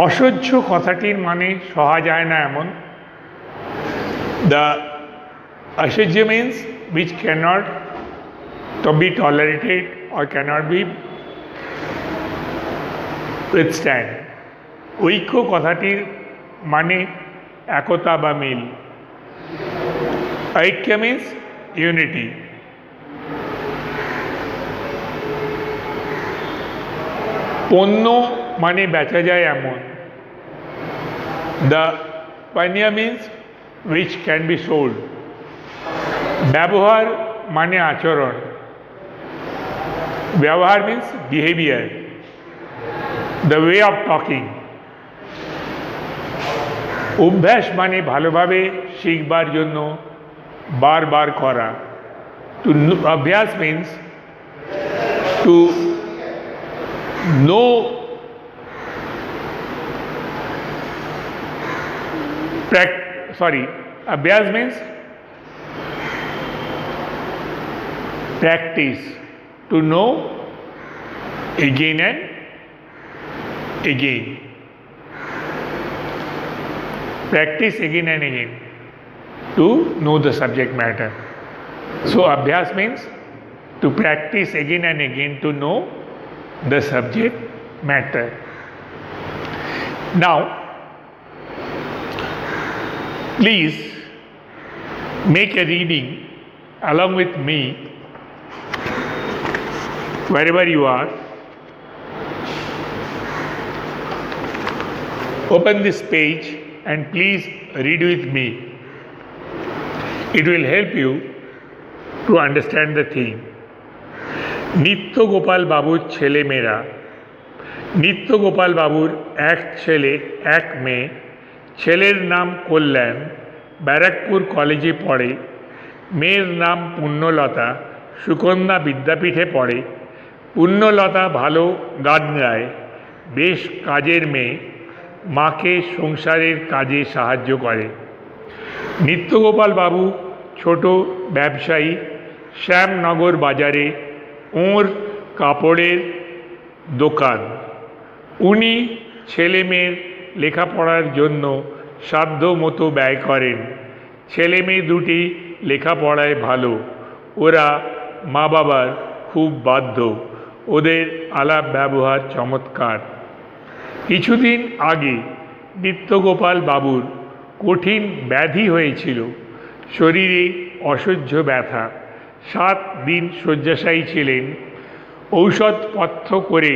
অসহ্য কথাটির মানে সহা যায় না এমন। The asahya means which cannot to be tolerated or cannot be withstand. ঐক্য কথাটির মানে একতা বা মিল। ঐক্য means unity. পণ্য মানে বেচা যায় এমন। The panya means which can be sold. ব্যবহার মানে আচরণ। ব্যবহার means behavior, the way of talking. অভ্যাস মানে ভালোভাবে শিখবার জন্য বারবার করা। অভ্যাস means to know, abhyas means practice, to know again and again. Practice again and again to know the subject matter. So abhyas means to practice again and again to know the subject matter. Now, please make a reading along with me wherever you are. Open this page and please read with me. It will help you to understand the theme. নিত্য গোপাল বাবুর ছেলে মেয়েরা। নিত্য গোপাল বাবুর এক ছেলে এক মেয়ে। ছেলের নাম কল্যাণ, ব্যারাকপুর কলেজে পড়ে। মেয়ের নাম পুণ্যলতা, সুকন্যা বিদ্যাপীঠে পড়ে। পুণ্যলতা ভালো গান গায়, বেশ কাজের মেয়ে, মাকে সংসারের কাজে সাহায্য করে। নিত্যগোপাল বাবু ছোট ব্যবসায়ী, শ্যামনগর বাজারে ওঁর কাপড়ের দোকান। উনি ছেলে মেয়ের লেখাপড়ার জন্য সাধ্য মতো ব্যয় করেন। ছেলে মেয়ে দুটি লেখাপড়ায় ভালো, ওরা মা বাবার খুব বাধ্য, ওদের আলাপ ব্যবহার চমৎকার। কিছুদিন আগে নিত্যগোপাল বাবুর কঠিন ব্যাধি হয়েছিল, শরীরে অসহ্য ব্যথা। 7 দিন শয্যাশায়ী ছিলেন। ঔষধপথ্য করে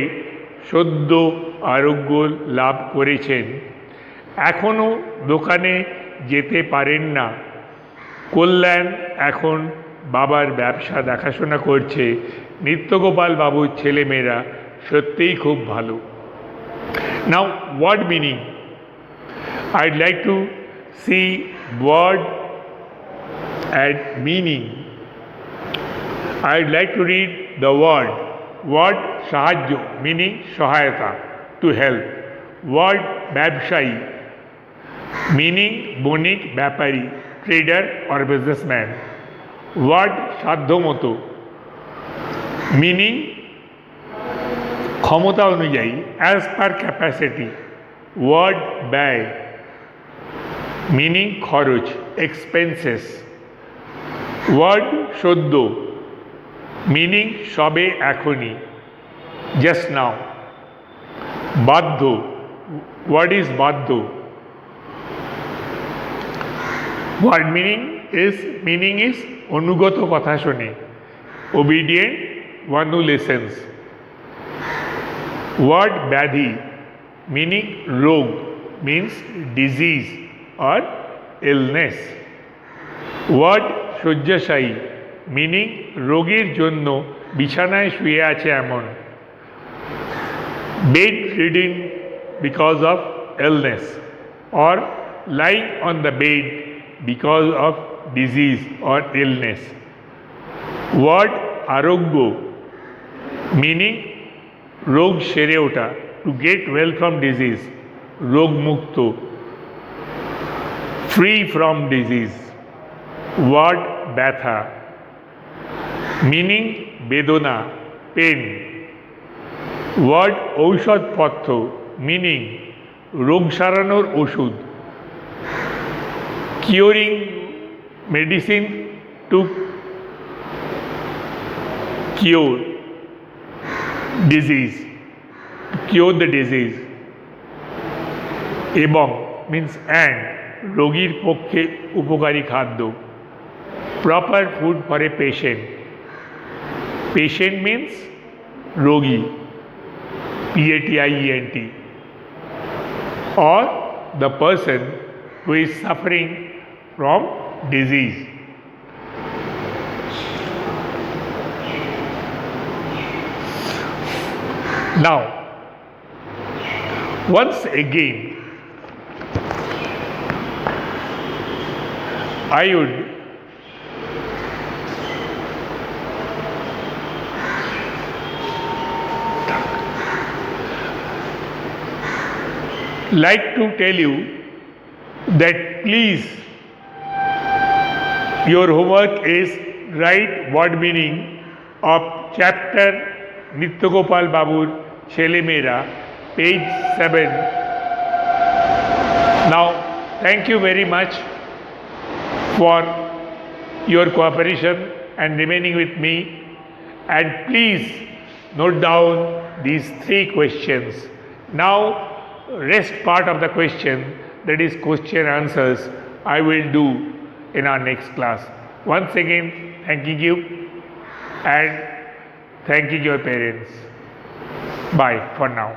সদ্য আরোগ্য লাভ করেছেন। এখনও দোকানে যেতে পারেন না। কল্যাণ এখন বাবার ব্যবসা দেখাশোনা করছে। নিত্যগোপাল বাবুর ছেলেমেয়েরা সত্যিই খুব ভালো। Now, word meaning. I'd like to see word and meaning. I'd like to read the word. Word সাহায্য meaning সহায়তা, to help. Word ব্যবসায়ী meaning Banik Bepari, trader or businessman. Word সাধ্যমতো meaning ক্ষমতা অনুযায়ী, as per capacity. Word ব্যয় meaning খরচ, expenses. Word সদ্য meaning সবে এখনই, just now. বাধ্য, what is বাধ্য? Word meaning is অনুগত কথা শোনে, obedient one who listens. Word ব্যাধি meaning রোগ, means disease or illness. Word শয্যাশায়ী meaning রোগীর জন্য বিছানায় শুয়ে আছে এমন, bedridden because of illness or lying on the bed because of disease or illness. Word আরোগ্য meaning রোগ সেরে ওঠা, to get well from disease, রোগ মুক্ত, free from disease. Word ব্যথা meaning বেদনা, pain. Word ঔষধপথ্য meaning রোগ সারানোর ওষুধ, curing medicine two cure disease, cure the disease, এবং মিন্স অ্যান্ড রোগীর পক্ষে উপকারী খাদ্য, proper food for a patient, patient means রোগী, PATIENT, or the person who is suffering from disease. Now, once again, I would like to tell you that please, your homework is write word meaning of chapter Nityagopal Babur Chele Mera, page 7. Now, thank you very much for your cooperation and remaining with me, and please note down these 3 questions. Now, rest part of the question, that is question answers, I will do in our next class. Once again, thanking you and thanking your parents. Bye for now.